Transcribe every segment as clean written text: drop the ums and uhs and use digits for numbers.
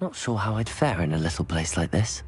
Not sure how I'd fare in a little place like this.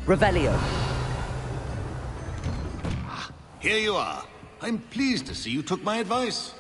Revelio. Here you are. I'm pleased to see you took my advice.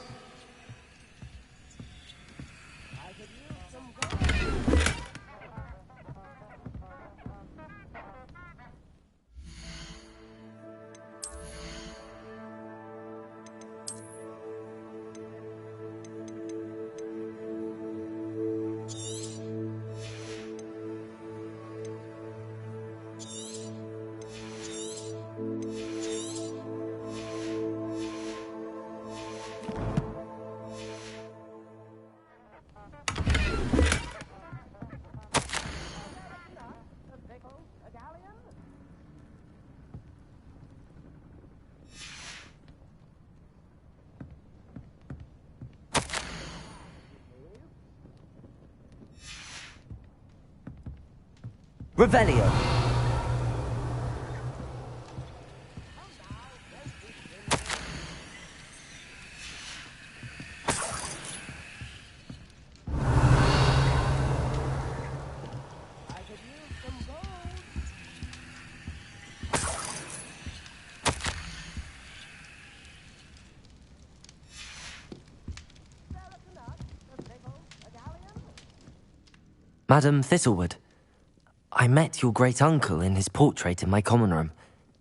Revelio. Madam Thistlewood, I met your great-uncle in his portrait in my common room.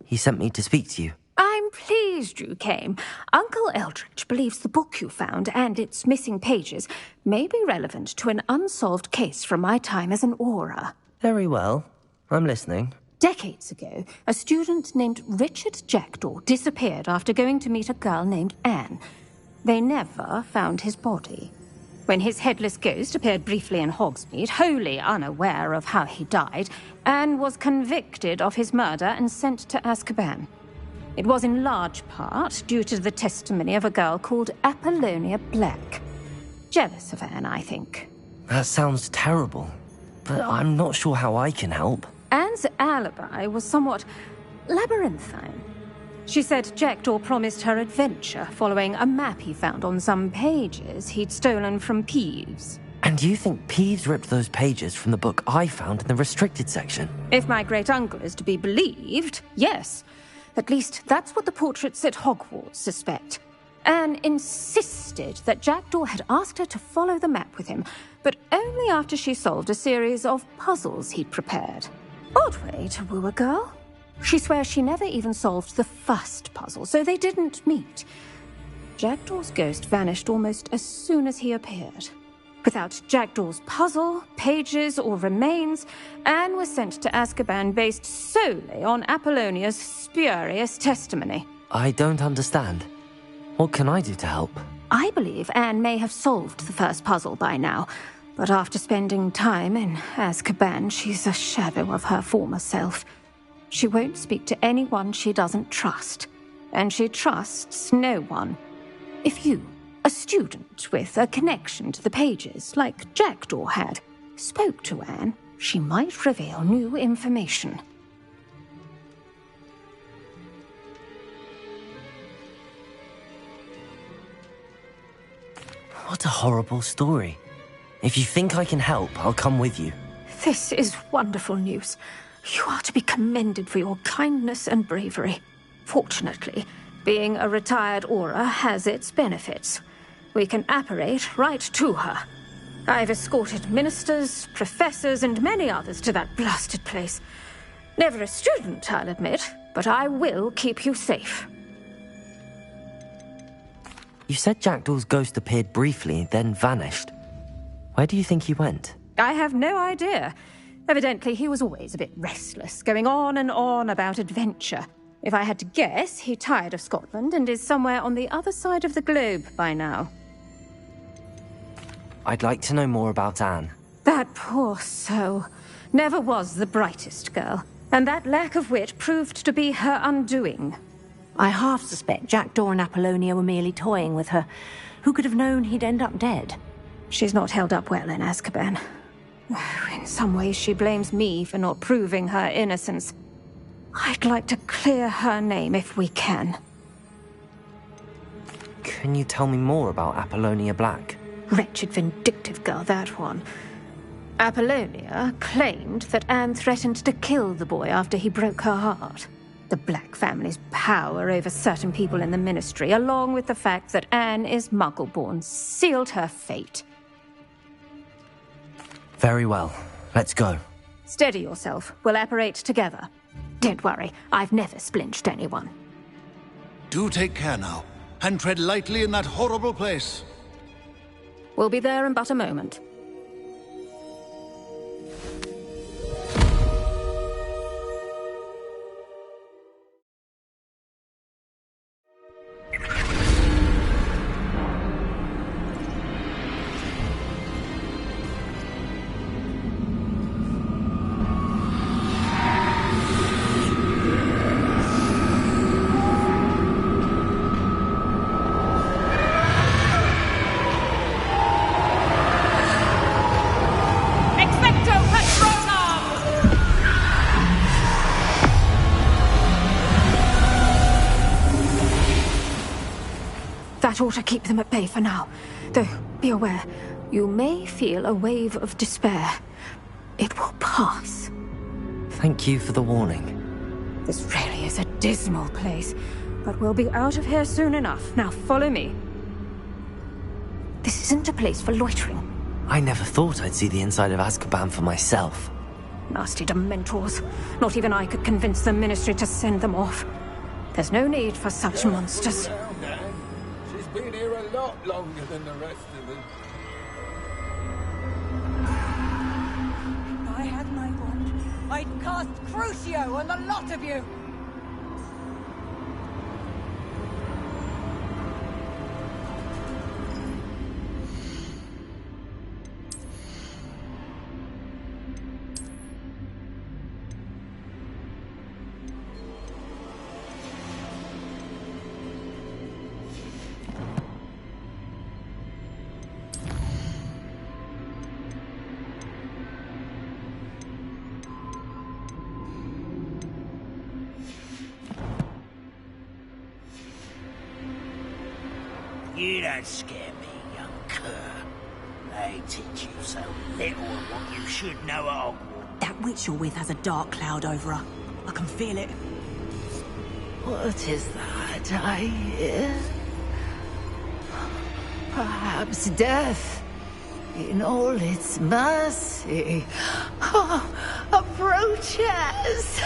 He sent me to speak to you. I'm pleased you came. Uncle Eldridge believes the book you found and its missing pages may be relevant to an unsolved case from my time as an aura. Very well. I'm listening. Decades ago, a student named Richard Jackdaw disappeared after going to meet a girl named Anne. They never found his body. When his headless ghost appeared briefly in Hogsmeade, wholly unaware of how he died, Anne was convicted of his murder and sent to Azkaban. It was in large part due to the testimony of a girl called Apollonia Black. Jealous of Anne, I think. That sounds terrible, but I'm not sure how I can help. Anne's alibi was somewhat labyrinthine. She said Jackdaw promised her adventure following a map he found on some pages he'd stolen from Peeves. And you think Peeves ripped those pages from the book I found in the restricted section? If my great-uncle is to be believed, yes. At least that's what the portraits at Hogwarts suspect. Anne insisted that Jackdaw had asked her to follow the map with him, but only after she solved a series of puzzles he'd prepared. Odd way to woo a girl. She swears she never even solved the first puzzle, so they didn't meet. Jackdaw's ghost vanished almost as soon as he appeared. Without Jackdaw's puzzle, pages, or remains, Anne was sent to Azkaban based solely on Apollonia's spurious testimony. I don't understand. What can I do to help? I believe Anne may have solved the first puzzle by now, but after spending time in Azkaban, she's a shadow of her former self. She won't speak to anyone she doesn't trust, and she trusts no one. If you, a student with a connection to the pages, like Jackdaw had, spoke to Anne, she might reveal new information. What a horrible story. If you think I can help, I'll come with you. This is wonderful news. You are to be commended for your kindness and bravery. Fortunately, being a retired aura has its benefits. We can apparate right to her. I've escorted ministers, professors, and many others to that blasted place. Never a student, I'll admit, but I will keep you safe. You said Jackdaw's ghost appeared briefly, then vanished. Where do you think he went? I have no idea. Evidently, he was always a bit restless, going on and on about adventure. If I had to guess, he tired of Scotland and is somewhere on the other side of the globe by now. I'd like to know more about Anne. That poor soul. Never was the brightest girl, and that lack of wit proved to be her undoing. I half suspect Jackdaw and Apollonia were merely toying with her. Who could have known he'd end up dead? She's not held up well in Azkaban. In some ways, she blames me for not proving her innocence. I'd like to clear her name if we can. Can you tell me more about Apollonia Black? Wretched, vindictive girl, that one. Apollonia claimed that Anne threatened to kill the boy after he broke her heart. The Black family's power over certain people in the Ministry, along with the fact that Anne is Muggle-born, sealed her fate. Very well. Let's go. Steady yourself. We'll apparate together. Don't worry, I've never splinched anyone. Do take care now, and tread lightly in that horrible place. We'll be there in but a moment. That ought to keep them at bay for now. Though, be aware, you may feel a wave of despair. It will pass. Thank you for the warning. This really is a dismal place, but we'll be out of here soon enough. Now follow me. This isn't a place for loitering. I never thought I'd see the inside of Azkaban for myself. Nasty Dementors. Not even I could convince the Ministry to send them off. There's no need for such monsters. She's been here a lot longer than the rest of them. If I had my wand, I'd cast Crucio on the lot of you! You don't scare me, young cur. They teach you so little of what you should know at Hogwarts. That witch you're with has a dark cloud over her. I can feel it. What is that I hear? Perhaps death, in all its mercy, approaches.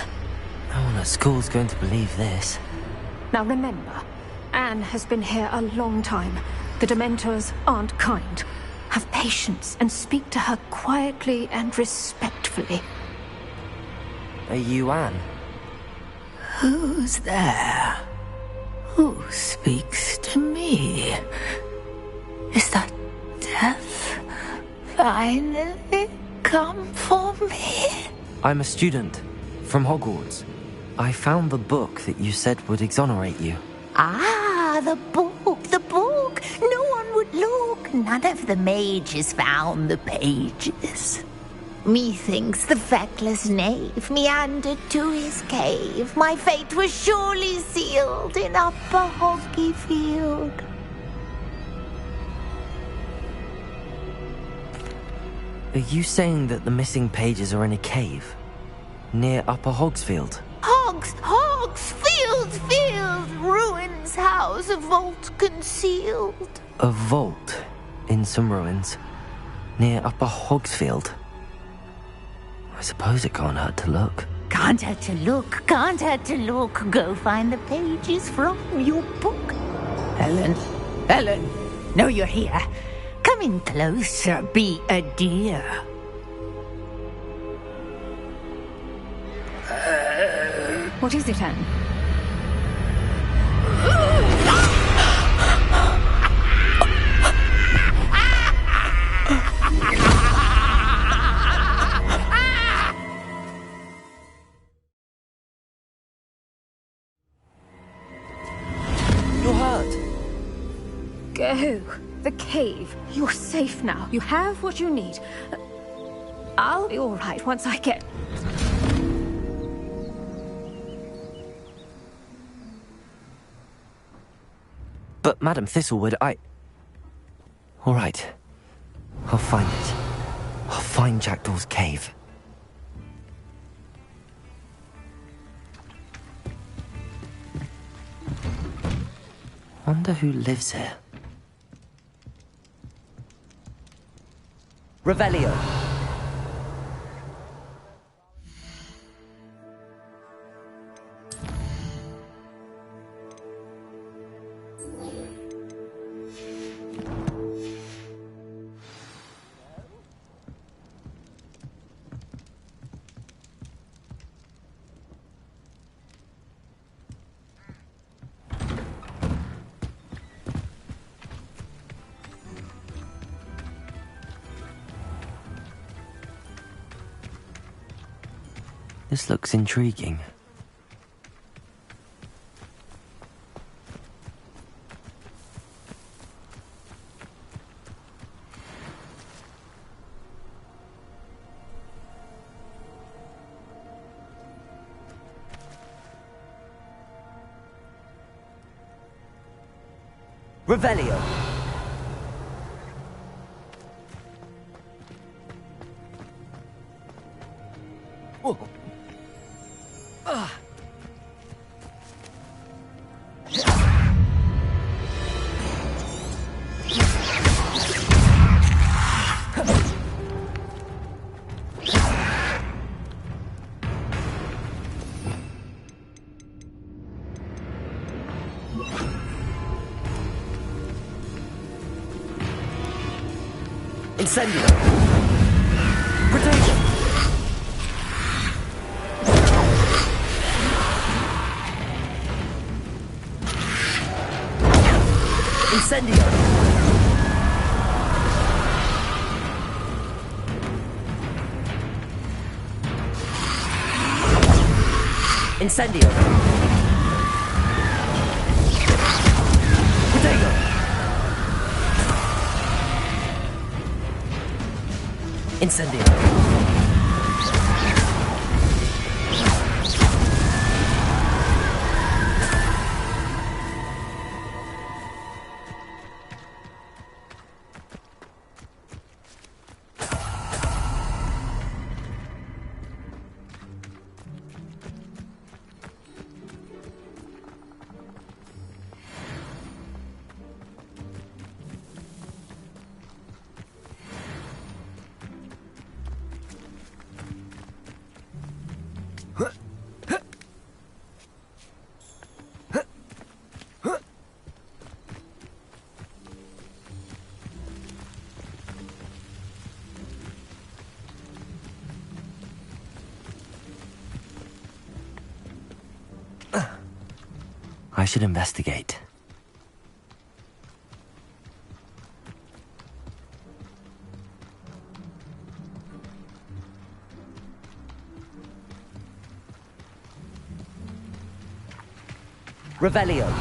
No one at school's going to believe this. Now remember, Anne has been here a long time. The Dementors aren't kind. Have patience and speak to her quietly and respectfully. Are you Anne? Who's there? Who speaks to me? Is that death finally come for me? I'm a student from Hogwarts. I found the book that you said would exonerate you. Ah, the book, the book. No one would look. None of the mages found the pages. Methinks the feckless knave meandered to his cave. My fate was surely sealed in Upper Hoggyfield. Are you saying that the missing pages are in a cave? Near Upper Hogsfield? Field, ruins house, a vault concealed. A vault in some ruins near Upper Hogsfield. I suppose it can't hurt to look. Can't hurt to look. Go find the pages from your book. Helen, know you're here. Come in closer, be a dear. What is it, Anne? You're hurt. Go. The cave. You're safe now. You have what you need. I'll be all right once I get... But, Madam Thistlewood, All right. I'll find it. I'll find Jackdaw's cave. Wonder who lives here. Revelio. This looks intriguing. Revelio. Whoa. Incendio. Protection. Incendio. Incendio. Protego. Incendio. I should investigate. Revelio.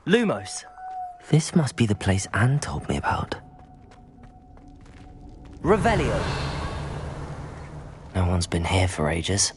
Lumos. This must be the place Anne told me about. Revelio. No one's been here for ages.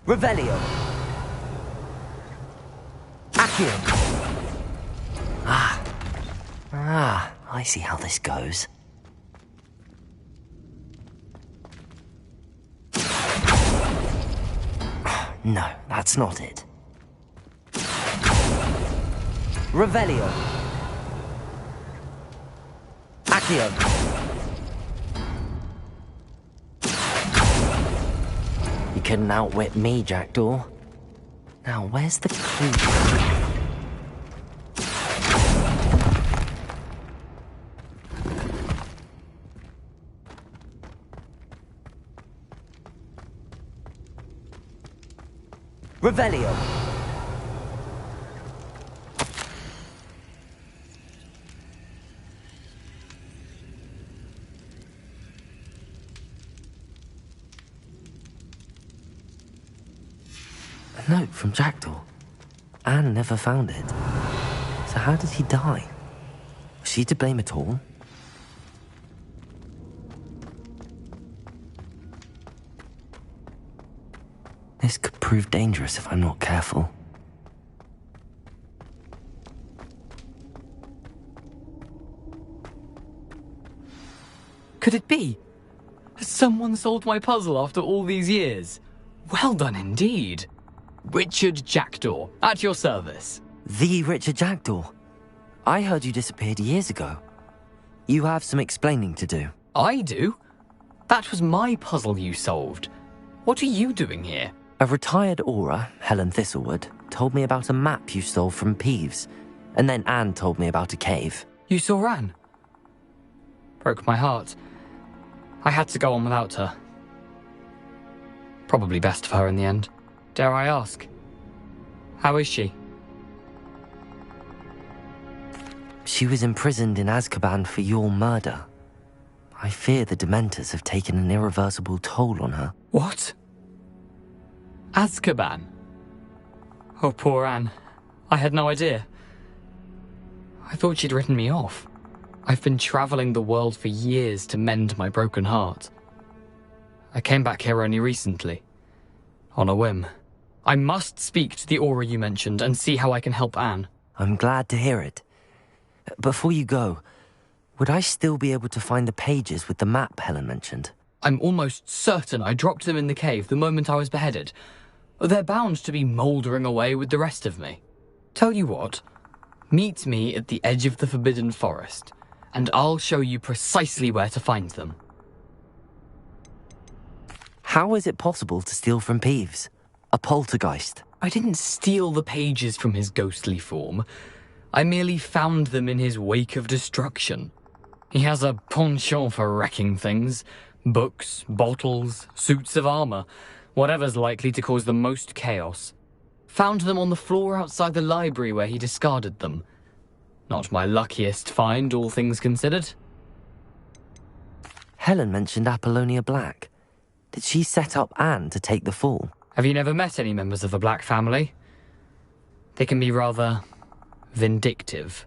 Revelio. Accio. I see how this goes. No, that's not it. Revelio. Accio. You couldn't outwit me, Jackdaw. Now, where's the clue? Revelio. A note from Jackdaw. Anne never found it. So how did he die? Was she to blame at all? This could prove dangerous if I'm not careful. Could it be? Has someone solved my puzzle after all these years? Well done indeed. Richard Jackdaw, at your service. The Richard Jackdaw. I heard you disappeared years ago. You have some explaining to do. I do? That was my puzzle you solved. What are you doing here? A retired Aura, Helen Thistlewood, told me about a map you stole from Peeves, and then Anne told me about a cave. You saw Anne? Broke my heart. I had to go on without her. Probably best for her in the end. Dare I ask? How is she? She was imprisoned in Azkaban for your murder. I fear the Dementors have taken an irreversible toll on her. What? Azkaban? Oh, poor Anne. I had no idea. I thought she'd written me off. I've been traveling the world for years to mend my broken heart. I came back here only recently. On a whim. I must speak to the Aura you mentioned and see how I can help Anne. I'm glad to hear it. Before you go, would I still be able to find the pages with the map Helen mentioned? I'm almost certain I dropped them in the cave the moment I was beheaded. They're bound to be mouldering away with the rest of me. Tell you what, meet me at the edge of the Forbidden Forest, and I'll show you precisely where to find them. How is it possible to steal from Peeves? A poltergeist? I didn't steal the pages from his ghostly form. I merely found them in his wake of destruction. He has a penchant for wrecking things. Books, bottles, suits of armor, whatever's likely to cause the most chaos. Found them on the floor outside the library where he discarded them. Not my luckiest find, all things considered. Helen mentioned Apollonia Black. Did she set up Anne to take the fall? Have you never met any members of the Black family? They can be rather vindictive.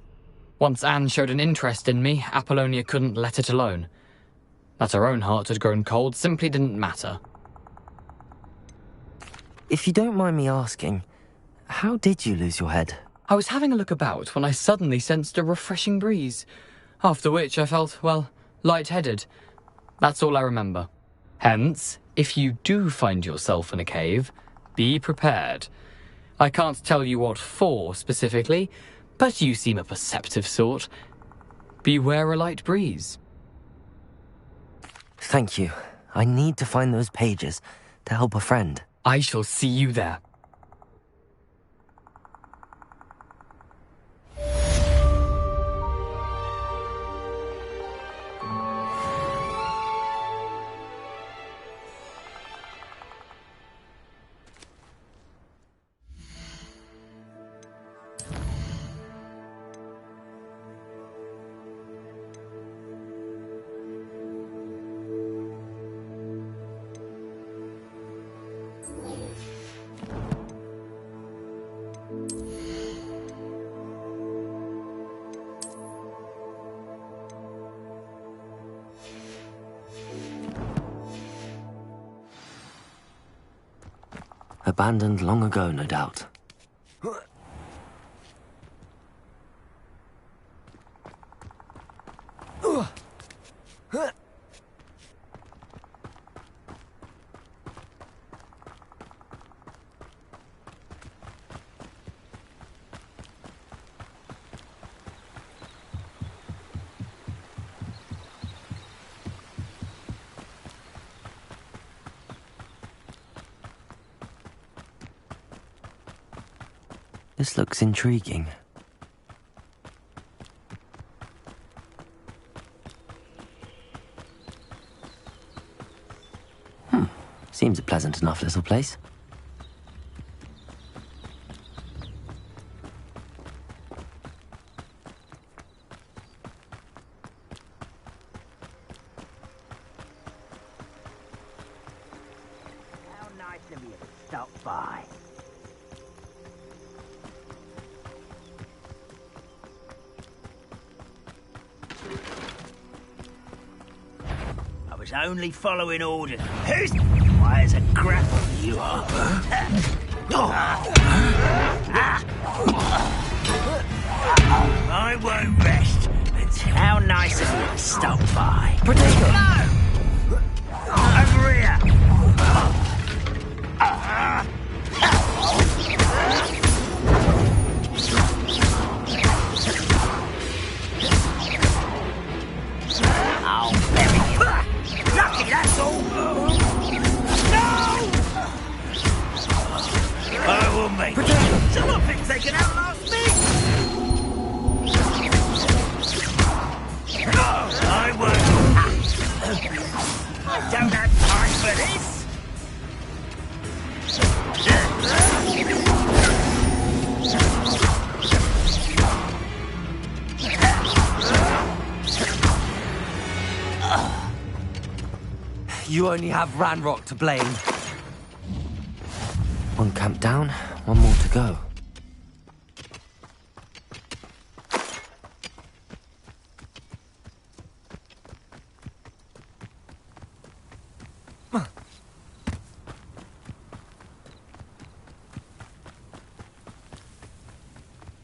Once Anne showed an interest in me, Apollonia couldn't let it alone. That her own heart had grown cold simply didn't matter. If you don't mind me asking, how did you lose your head? I was having a look about when I suddenly sensed a refreshing breeze, after which I felt, well, lightheaded. That's all I remember. Hence, if you do find yourself in a cave, be prepared. I can't tell you what for specifically, but you seem a perceptive sort. Beware a light breeze. Thank you. I need to find those pages to help a friend. I shall see you there. Abandoned long ago, no doubt. This looks intriguing. Seems a pleasant enough little place. How nice of you to stop by. I was only following orders. Who's... Why is a grapple you are? I won't rest. How nice of you to stop by. Potato! No! Over here! You only have Ranrock to blame. One camp down, one more to go.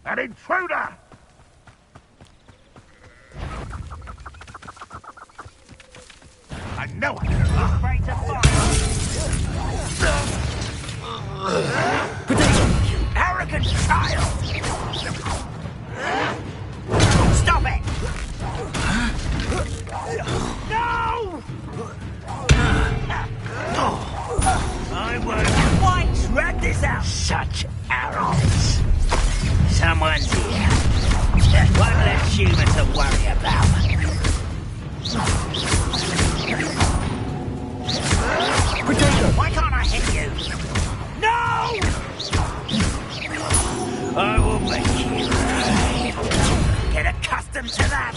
An intruder! I know it! Afraid to fire! You arrogant child! Stop it! No! I won't quite drag this out! Such arrows! Someone's here. One less human to worry about. Why can't I hit you? No! I will make you get accustomed to that.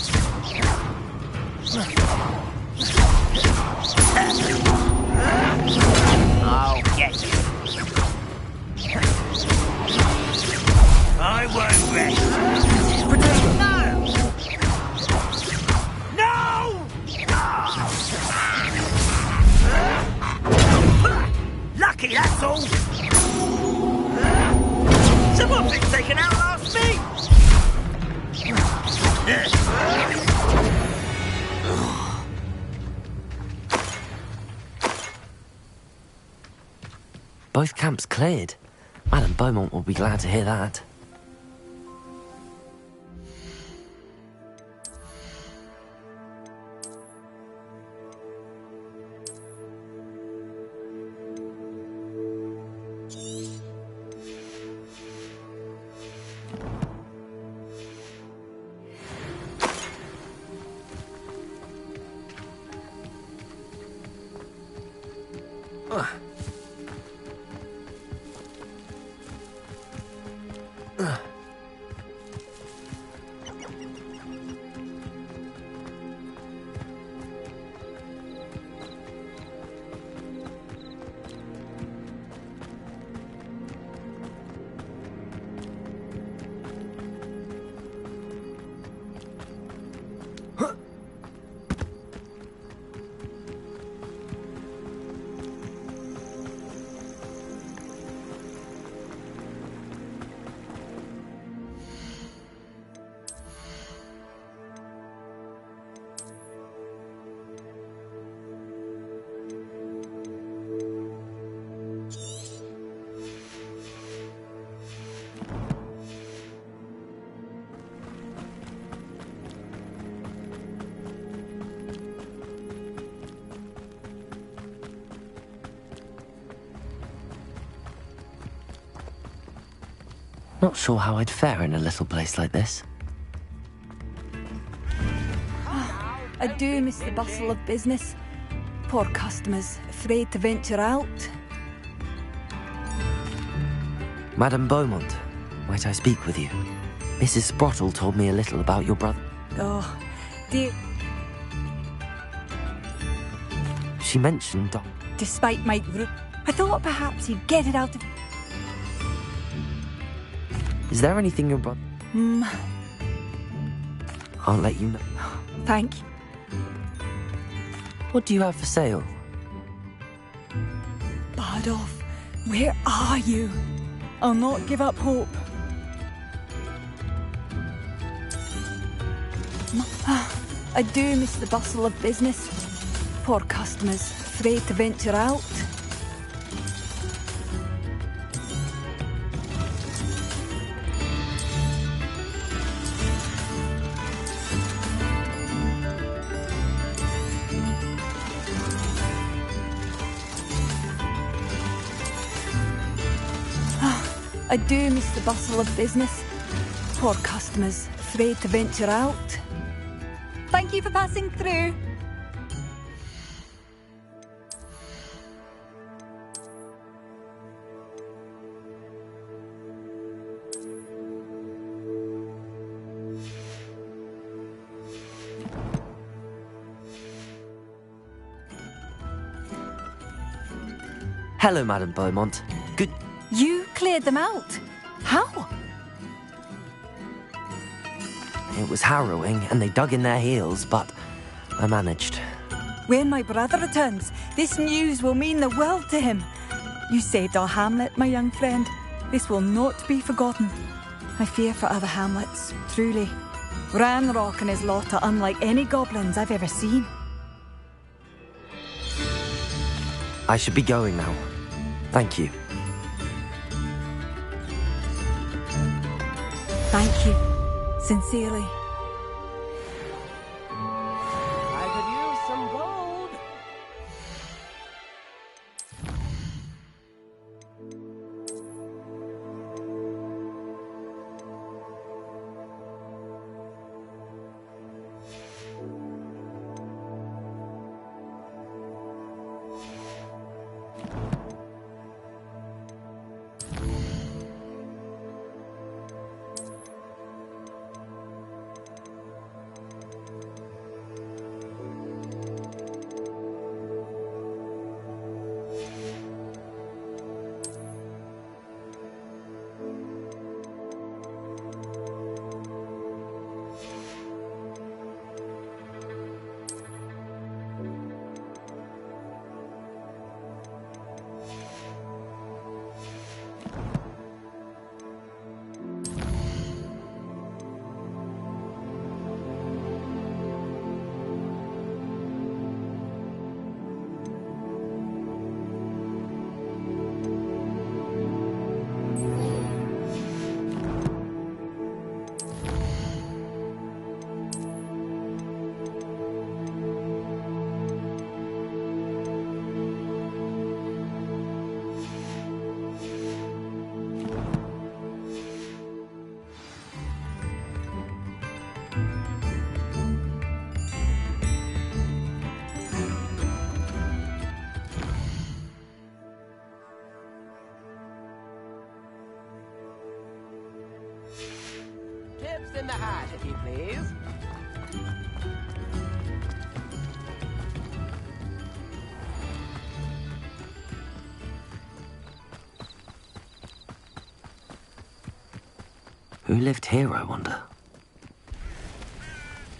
I'll get you. I won't rest. No! No! Lucky, that's all. Someone's been taken out last me. Both camps cleared. Madame Beaumont will be glad to hear that. Not sure how I'd fare in a little place like this. I do miss the bustle of business. Poor customers, afraid to venture out. Madame Beaumont, might I speak with you? Mrs. Sprottle told me a little about your brother. Oh, dear. She mentioned Despite my group, I thought perhaps you'd get it out of... Is there anything your brother... I'll let you know. Thank you. What do you have for sale? Bad off. Where are you? I'll not give up hope. I do miss the bustle of business. Poor customers, afraid to venture out. I do miss the bustle of business. Poor customers, afraid to venture out. Thank you for passing through. Hello, Madame Beaumont. Good... You cleared them out? How? It was harrowing, and they dug in their heels, but I managed. When my brother returns, this news will mean the world to him. You saved our hamlet, my young friend. This will not be forgotten. I fear for other hamlets, truly. Ranrock and his lot are unlike any goblins I've ever seen. I should be going now. Thank you. Thank you. Sincerely. I could use some gold. Tips in the hat, if you please. Who lived here, I wonder?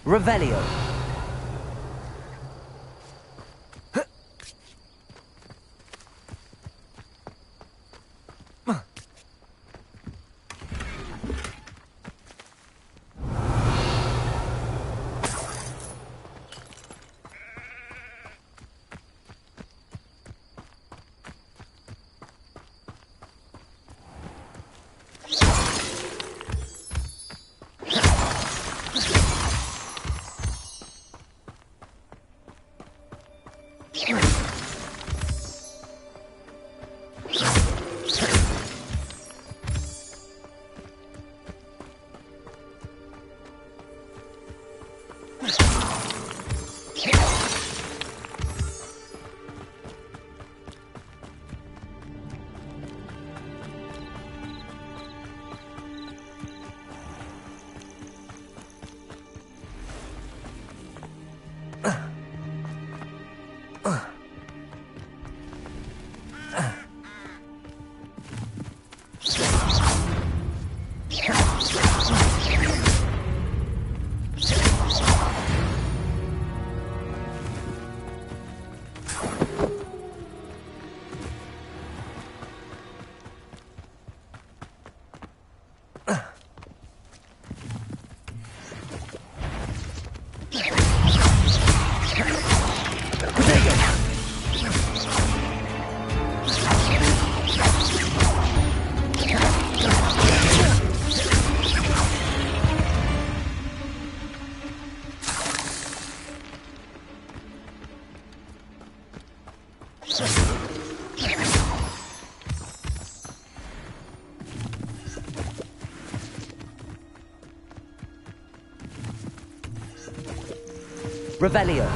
Revelio. Revelio.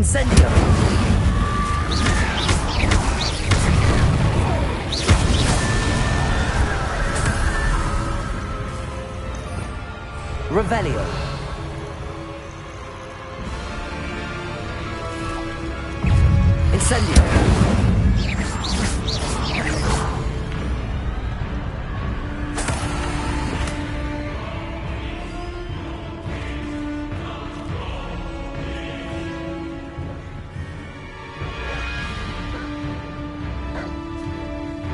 Incendio! Revelio. Incendio.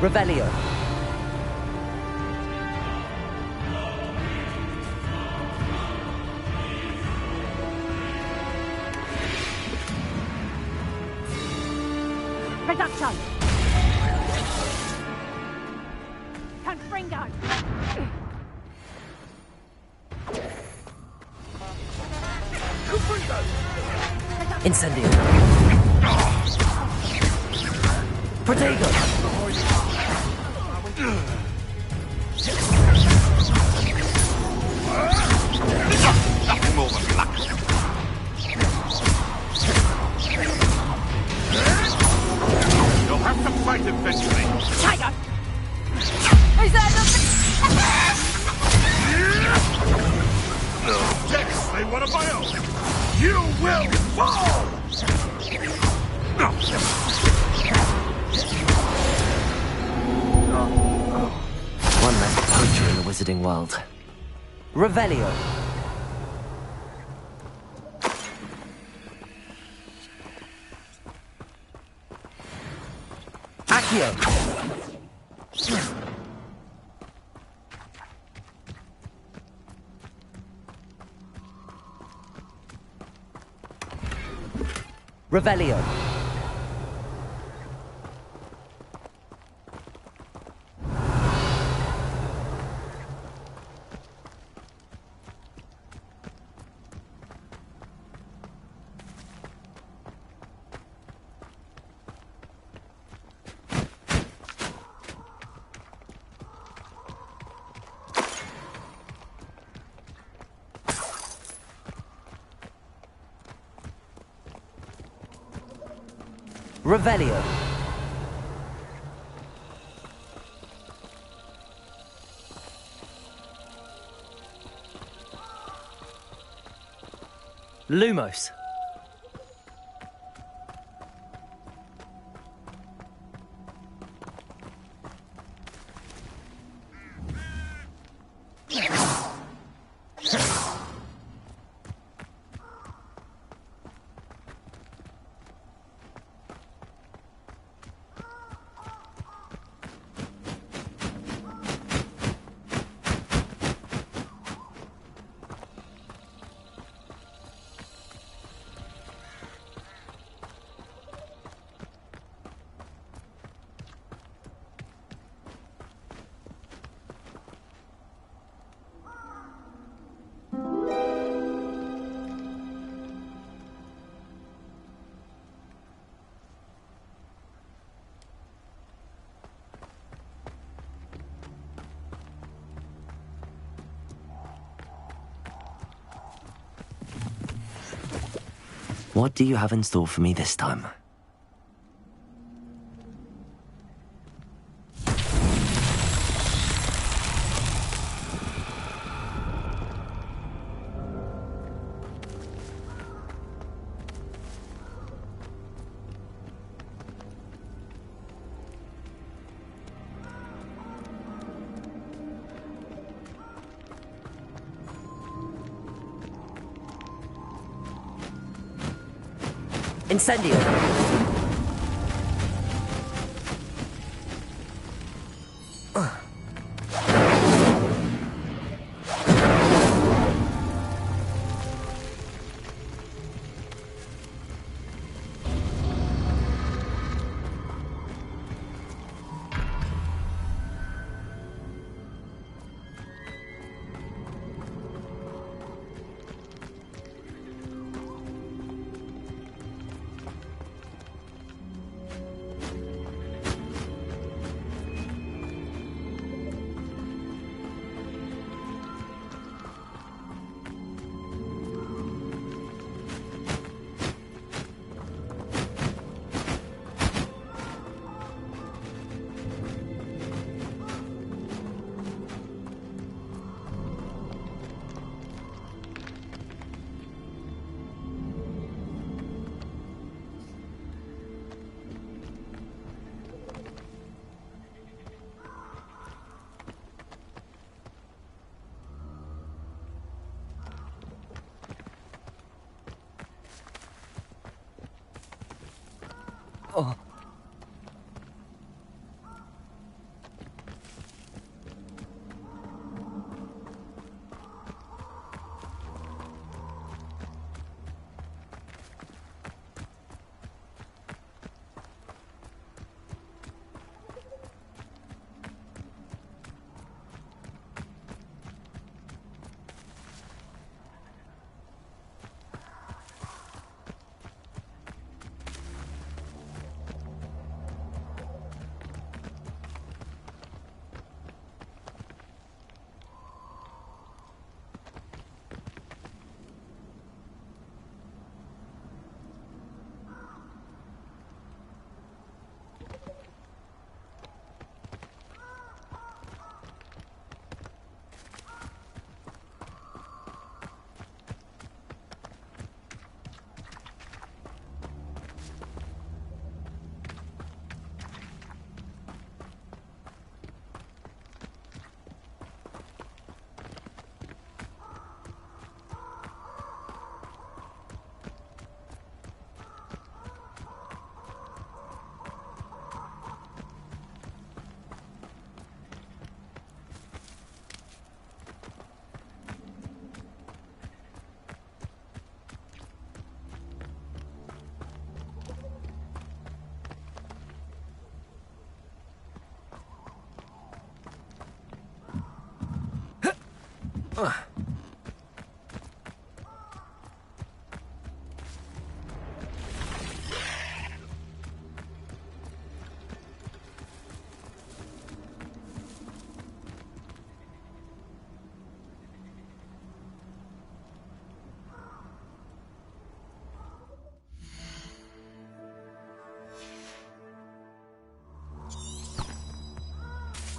Revelio. Reduction. Confringo. Incendio. Protego. Nothing more than luck. You'll have to fight eventually. Tiger. Is that Yes, they want a bio. You will fall! One less poacher in the wizarding world. Revelio. Accio. Revelio. Revelio. Lumos. What do you have in store for me this time? Incendio!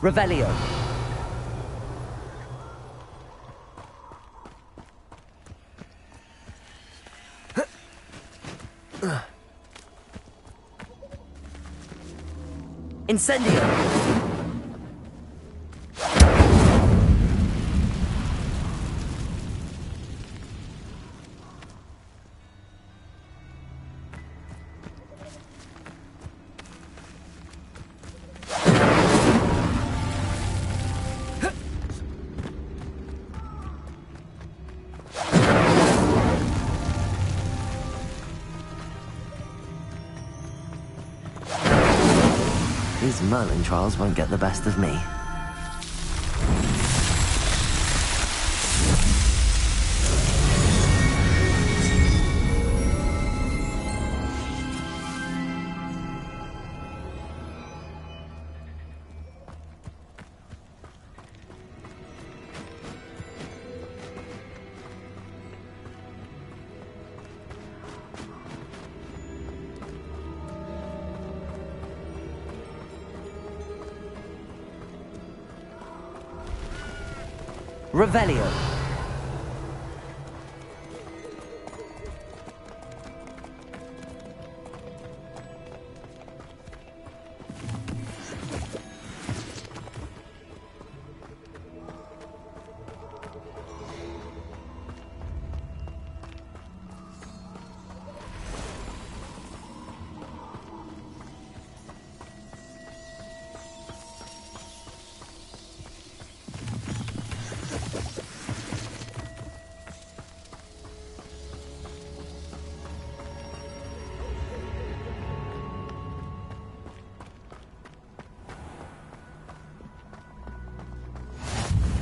Revelio. Incendio. These Merlin trials won't get the best of me. Revelio.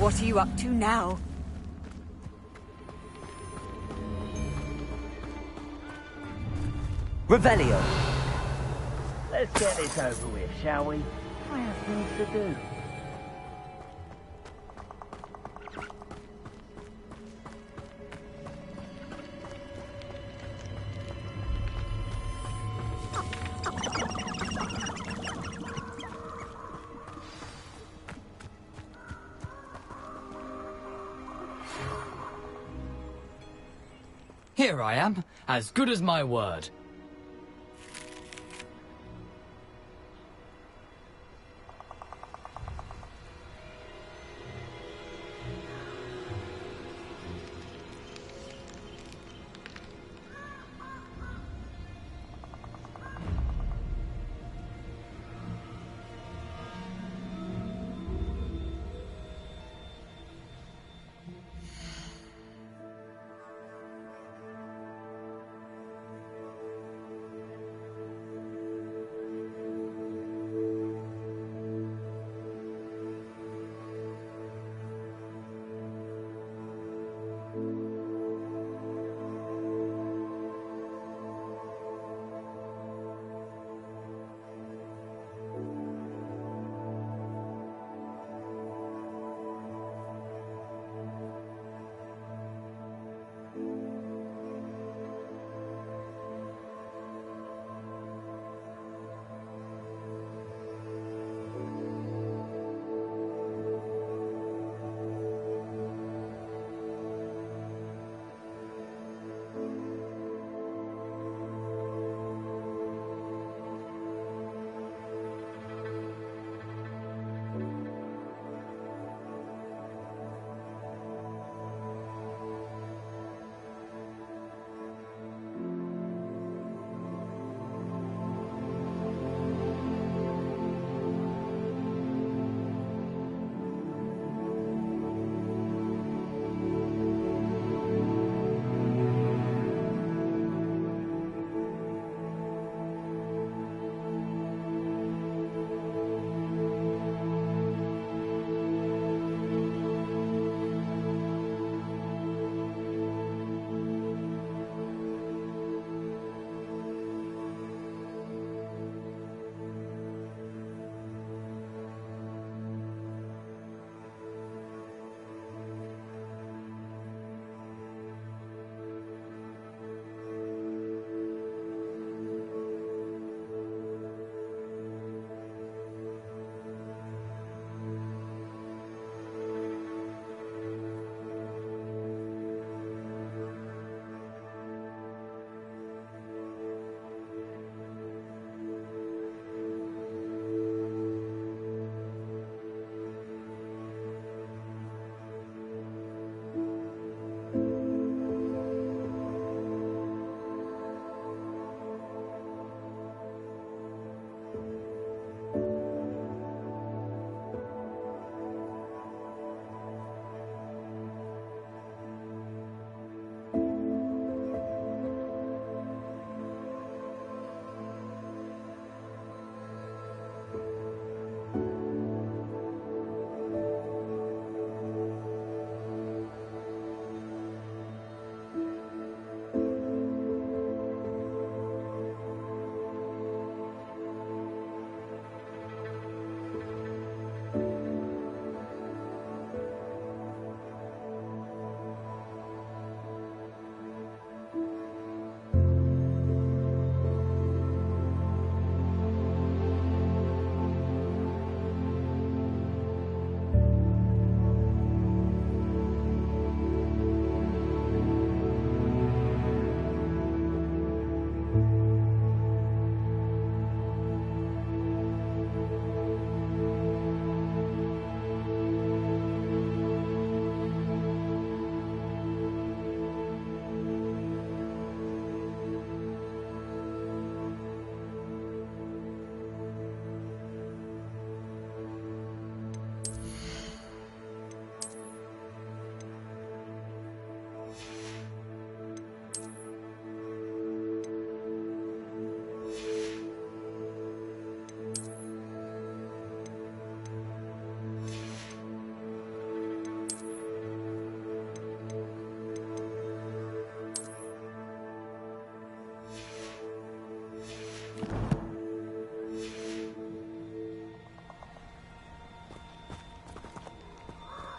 What are you up to now? Revelio. Let's get this over with, shall we? I have things to do. Here I am, as good as my word.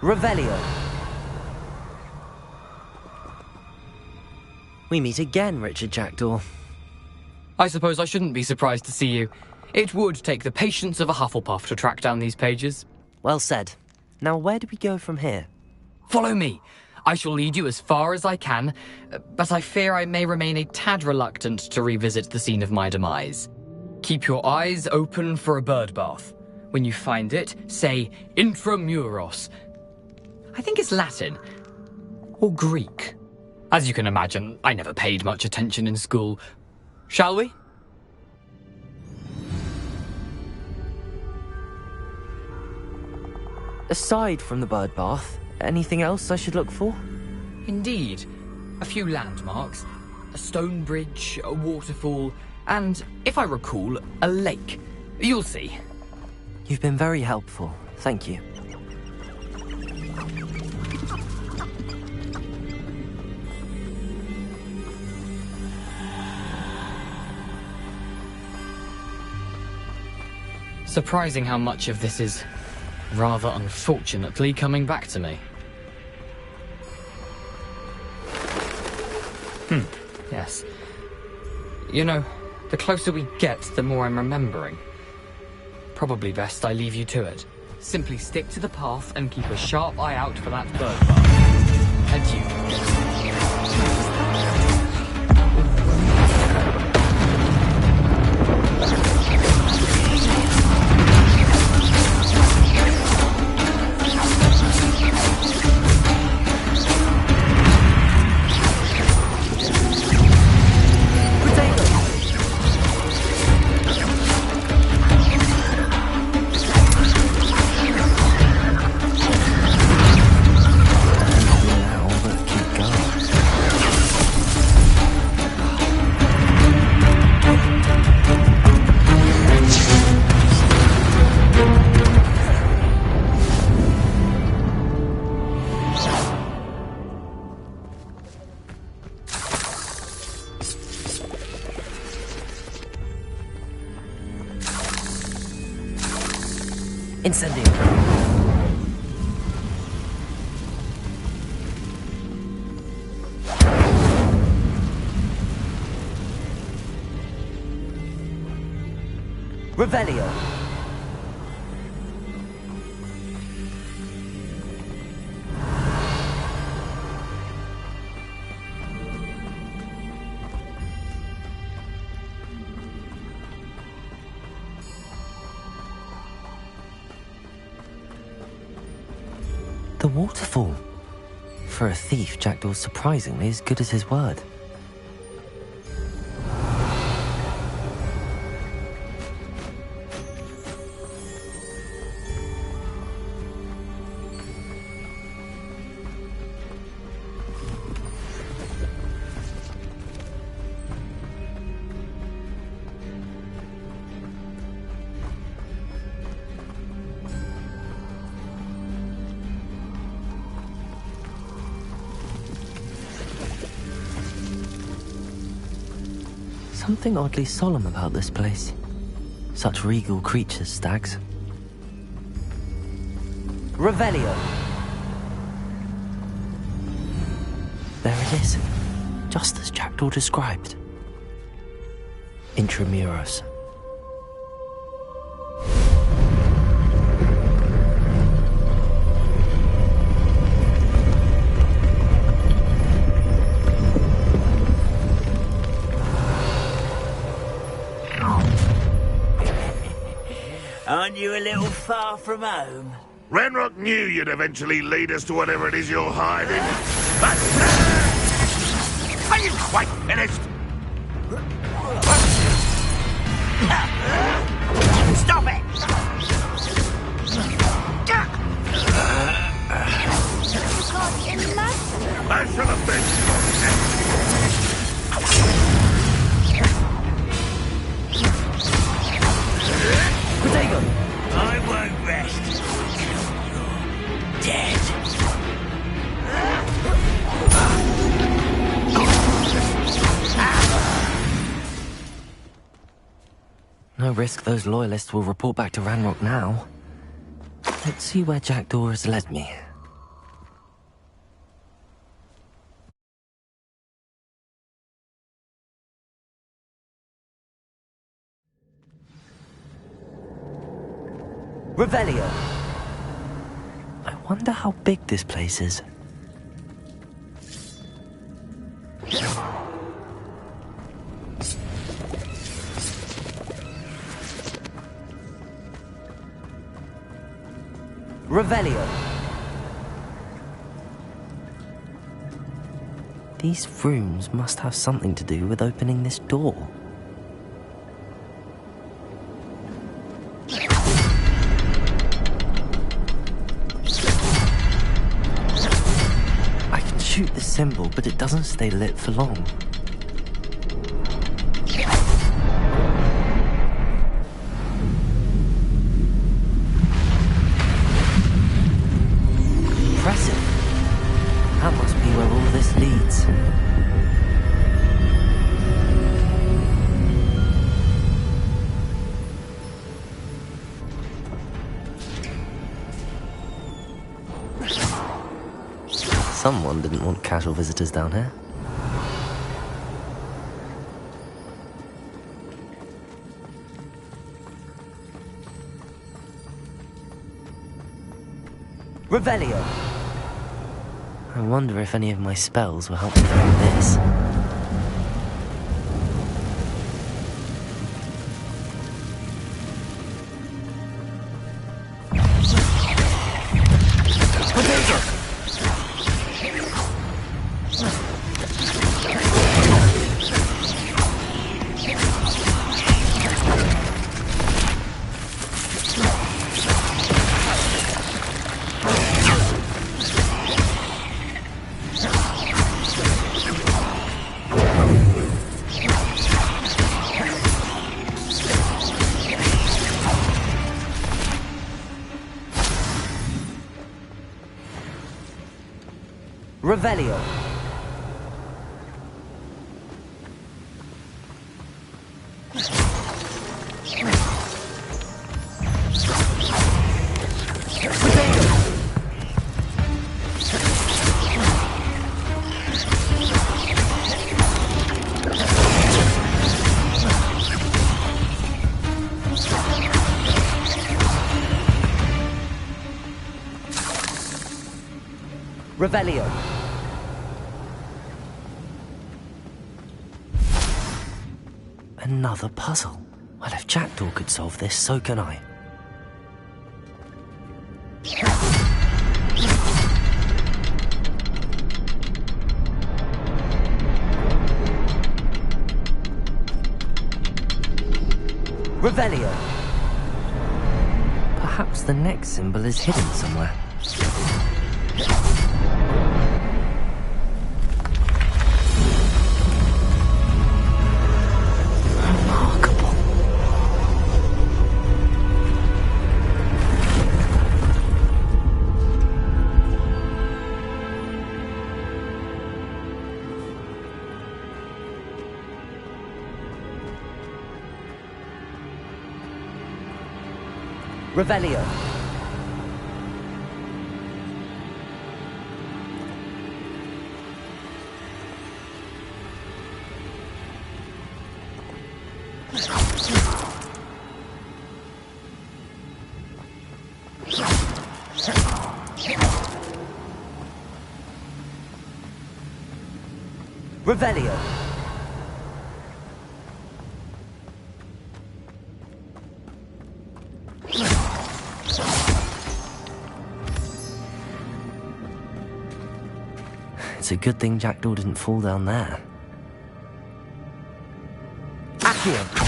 Revelio. We meet again, Richard Jackdaw. I suppose I shouldn't be surprised to see you. It would take the patience of a Hufflepuff to track down these pages. Well said. Now, where do we go from here? Follow me. I shall lead you as far as I can, but I fear I may remain a tad reluctant to revisit the scene of my demise. Keep your eyes open for a bird bath. When you find it, say intramuros. I think it's Latin. Or Greek. As you can imagine, I never paid much attention in school. Shall we? Aside from the bird bath, anything else I should look for? Indeed. A few landmarks. A stone bridge, a waterfall, and, if I recall, a lake. You'll see. You've been very helpful. Thank you. Surprising how much of this is, rather unfortunately, coming back to me. Yes. You know, the closer we get, the more I'm remembering. Probably best I leave you to it. Simply stick to the path and keep a sharp eye out for that bird bath. Adieu. Incendio. Revelio. The waterfall. For a thief, Jackdaw's surprisingly as good as his word. Something oddly solemn about this place. Such regal creatures, stags. Revelio. There it is. Just as Jackdaw described. Intramuros. Aren't you a little far from home? Ranrock knew you'd eventually lead us to whatever it is you're hiding. But... Are you quite finished? Stop it! You can't imagine. I shall have been. I won't rest. You're dead. No risk those loyalists will report back to Ranrock now. Let's see where Jackdaw has led me. Revelio. I wonder how big this place is. Revelio. These rooms must have something to do with opening this door. I can shoot the symbol, but it doesn't stay lit for long. Impressive. That must be where all this leads. Someone didn't want casual visitors down here. Revelio. I wonder if any of my spells will help me through this. Revelio. Revelio. Another puzzle. Well, if Jackdaw could solve this, so can I. Revelio. Perhaps the next symbol is hidden somewhere. Revelio. Revelio. It's a good thing Jackdaw didn't fall down there. Accio.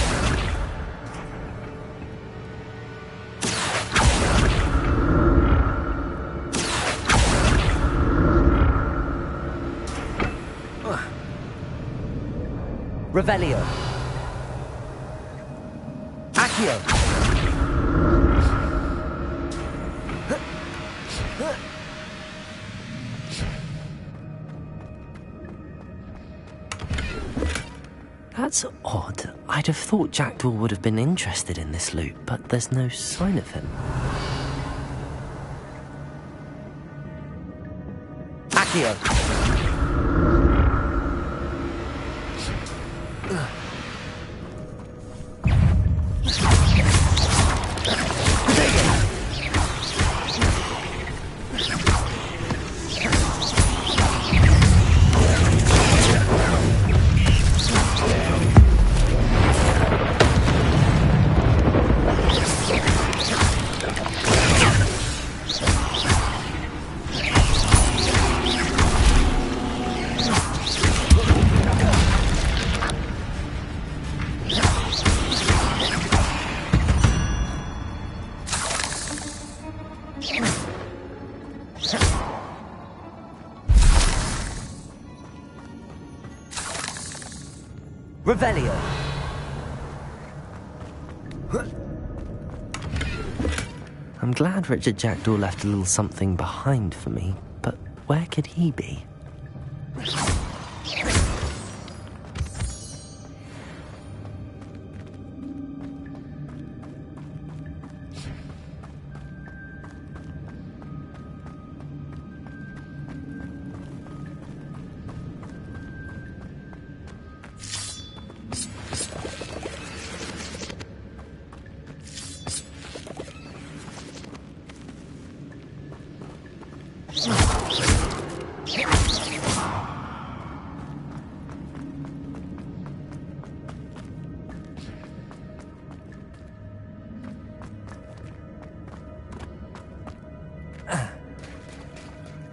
Revelio. Accio. That's odd. I'd have thought Jackdaw would have been interested in this loot, but there's no sign of him. Accio. Revelio. I'm glad Richard Jackdaw left a little something behind for me, but where could he be?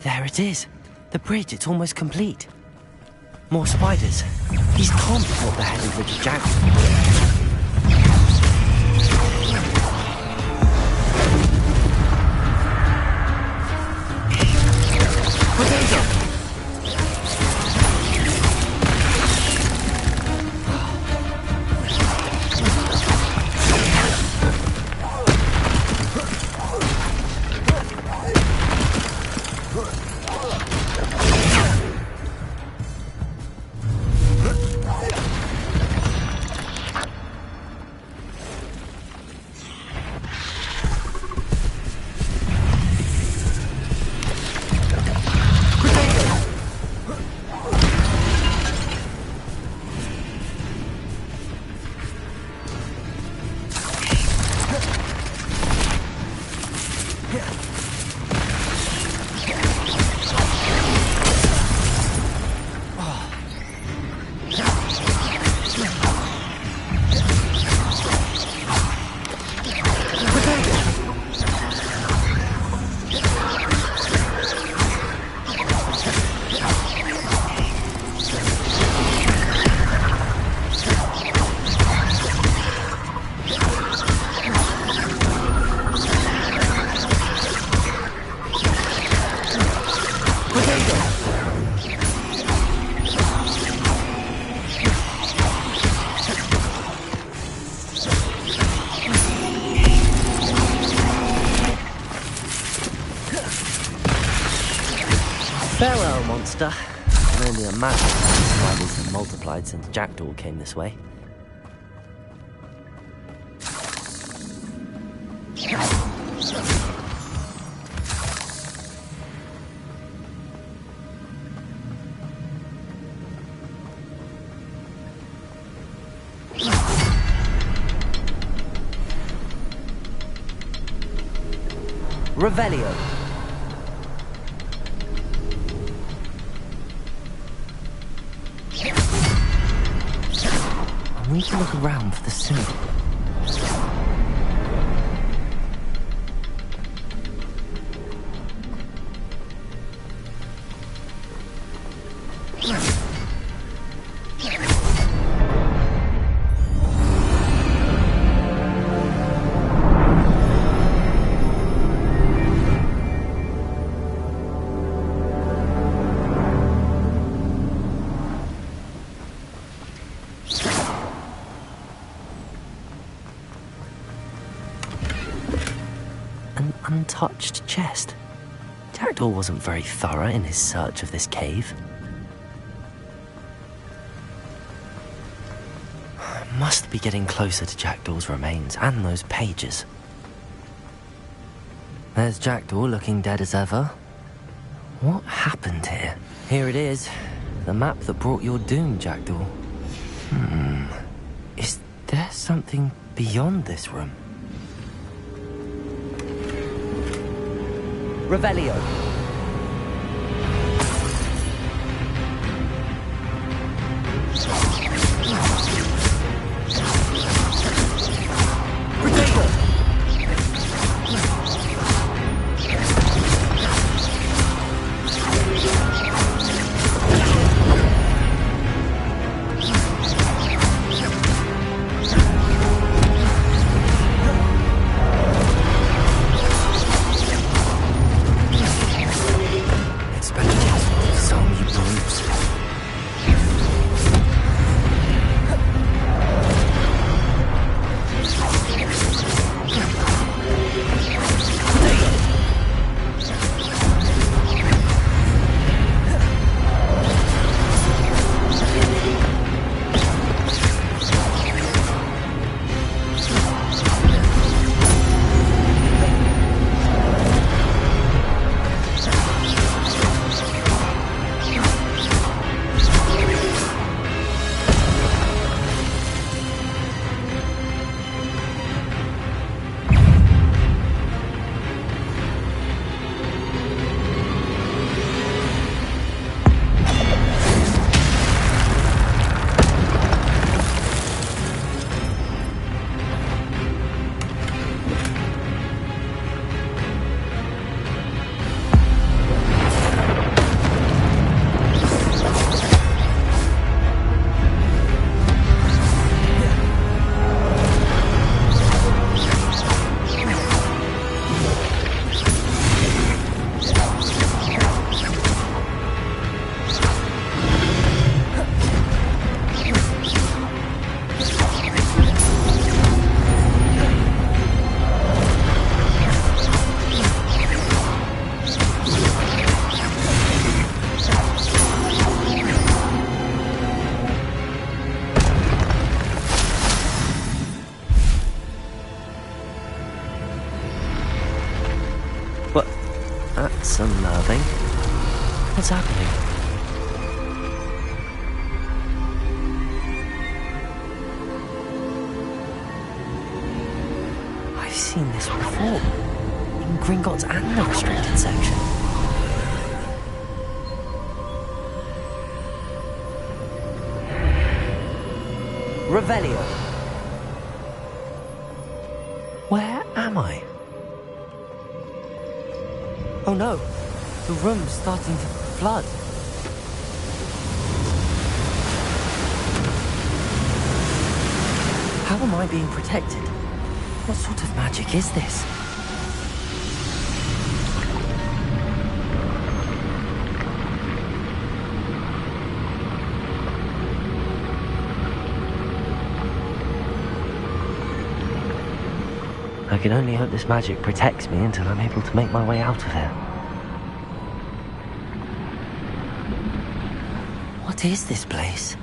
There it is. The bridge, it's almost complete. More spiders. These can't be what the head of Richard Jackdaw. Farewell, monster. I can only imagine how spiders have multiplied since Jackdaw came this way. Revelio. I need to look around for the symbol. An untouched chest. Jackdaw wasn't very thorough in his search of this cave. Must be getting closer to Jackdaw's remains and those pages. There's Jackdaw looking dead as ever. What happened here? Here it is. The map that brought your doom, Jackdaw. Is there something beyond this room? Revelio. That's unnerving. What's happening? I've seen this before. In Gringotts and the restricted section. Revelio. Where am I? Oh no, the room's starting to flood. How am I being protected? What sort of magic is this? I can only hope this magic protects me until I'm able to make my way out of here. What is this place?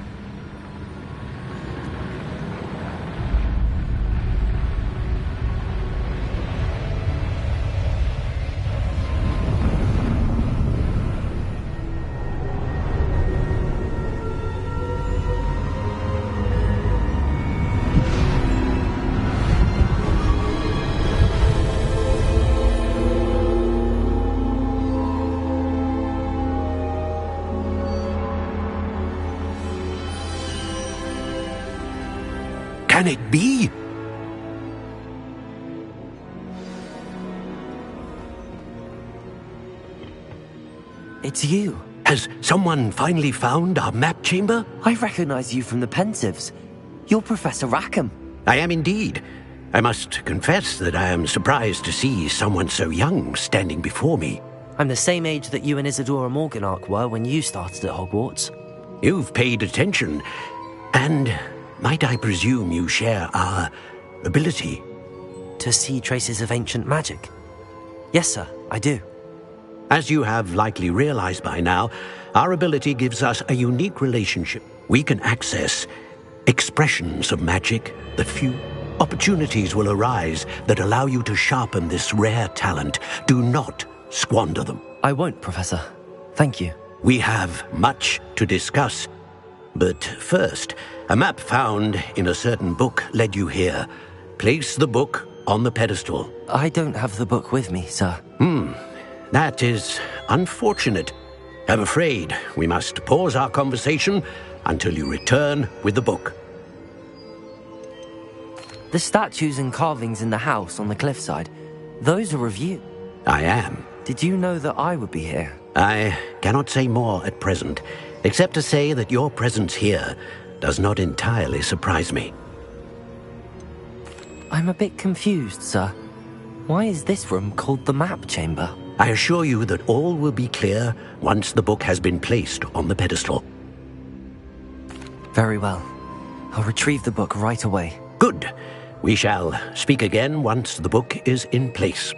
Can it be? It's you. Has someone finally found our map chamber? I recognize you from the Pensives. You're Professor Rackham. I am indeed. I must confess that I am surprised to see someone so young standing before me. I'm the same age that you and Isadora Morganach were when you started at Hogwarts. You've paid attention, and might I presume you share our ability? To see traces of ancient magic? Yes, sir, I do. As you have likely realized by now, our ability gives us a unique relationship. We can access expressions of magic that few opportunities will arise that allow you to sharpen this rare talent. Do not squander them. I won't, Professor. Thank you. We have much to discuss. But first, a map found in a certain book led you here. Place the book on the pedestal. I don't have the book with me, sir. That is unfortunate. I'm afraid we must pause our conversation until you return with the book. The statues and carvings in the house on the cliffside, those are of you. I am. Did you know that I would be here? I cannot say more at present, except to say that your presence here does not entirely surprise me. I'm a bit confused, sir. Why is this room called the map chamber? I assure you that all will be clear once the book has been placed on the pedestal. Very well. I'll retrieve the book right away. Good. We shall speak again once the book is in place.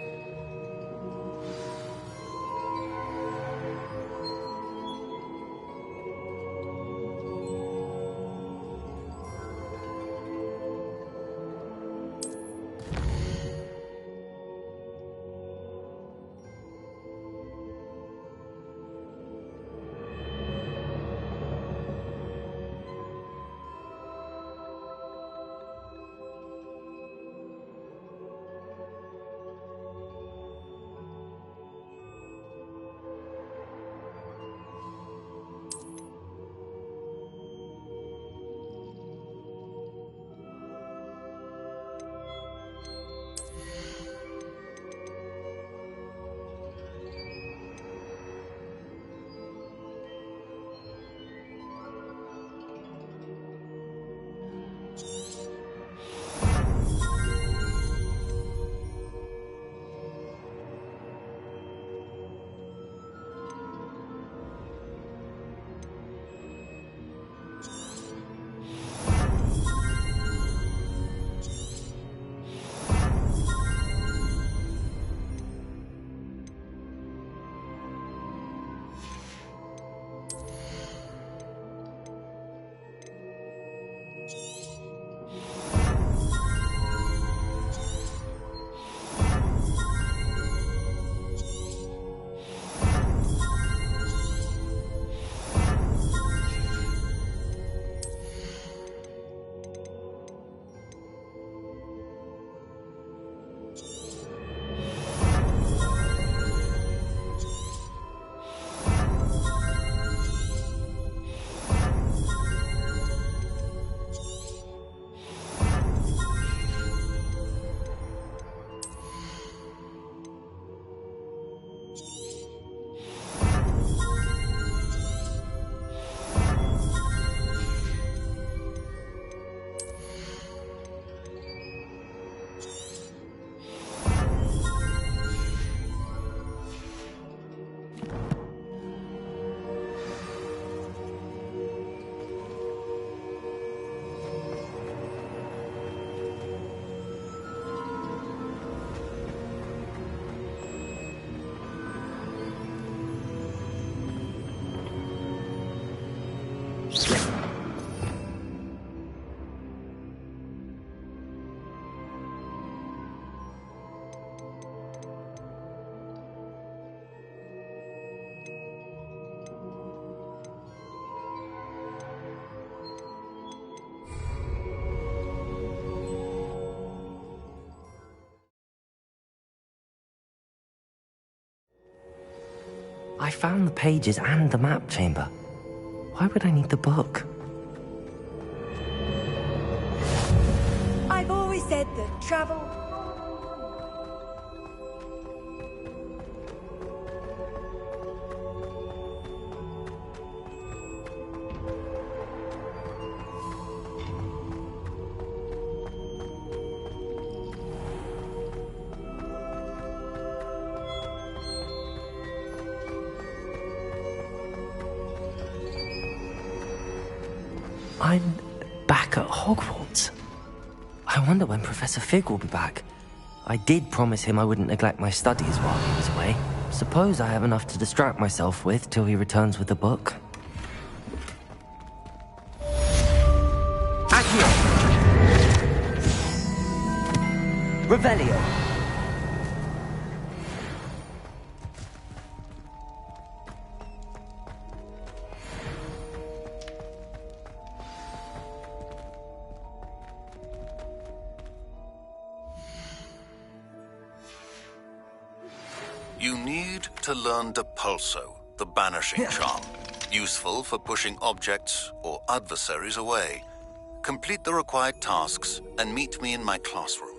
I found the pages and the map chamber. Why would I need the book? I've always said that travel... I'm back at Hogwarts. I wonder when Professor Fig will be back. I did promise him I wouldn't neglect my studies while he was away. Suppose I have enough to distract myself with till he returns with the book. Accio! Revelio! You need to learn Depulso, the banishing charm. Useful for pushing objects or adversaries away. Complete the required tasks and meet me in my classroom.